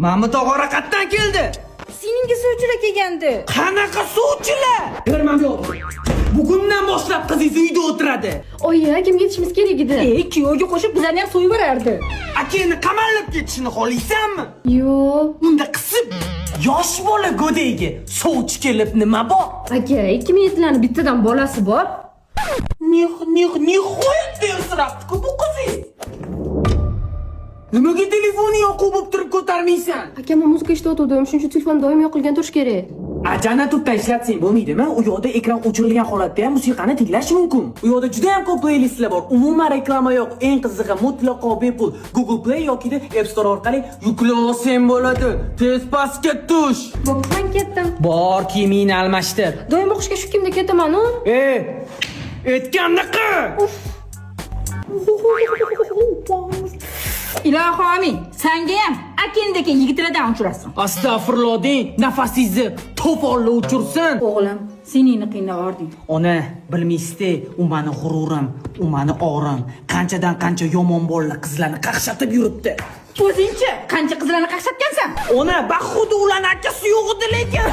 Mahmud og'a raqatdan keldi. Seninki suvchilar kelgandi. Qanaqa suvchilar? Bermam yo'q. Bugundan boshlab qizingiz uyda o'tiradi. Oyi, kimga yetishimiz kerak edi? Kuyovga qo'shib bizlarni ham so'yib yuborardi. Akangni qamallab ketishini xohlaysanmi? Yo'q. Unda qisib yosh bola go'dayga sovchi kelib nima bor? Aka, 2007larni bittadan bolasi bor. Nihoyat bersirabdi-ku bu qizingiz. Nimaga telefonni yoqib bo'lib turib ko'tarmaysan? Aka, men muzika eshitayotgandim, shuning uchun telefon doim yoqilgan turish kerak. Ajana tubda ishlatsang bo'lmaydimi? U yoqda ekran o'chirilgan holatda ham musiqani tinglash mumkin. U yoqda juda ham ko'p playlistlar bor. Umuman reklama yo'q. Eng qizig'i mutlaqo bepul. Google Play yoki App Store orqali yuklab olsang bo'ladi. Tez pastga tush. Bo'p, men ketdim. Bor kiyimingni almashtir. Doim o'qishga shu kimda ketaman-ku? Aytganni qil. Ilohi omin, senga ham akendagi yigitlardan uchrasin. Astag'firulloh deng, nafasingizni to'fonla uchursin. O'g'lim, seningni qiynab yubording. Ona, bilmaysiz-da, u meni g'ururim, u meni orim. Qanchadan qancha yomon bolalar qizlarni qaqshatib yuribdi. O'zingchi qancha qizlarni qaqshatgansan? Ona, baxudi ularning akasi yo'q edi lekin.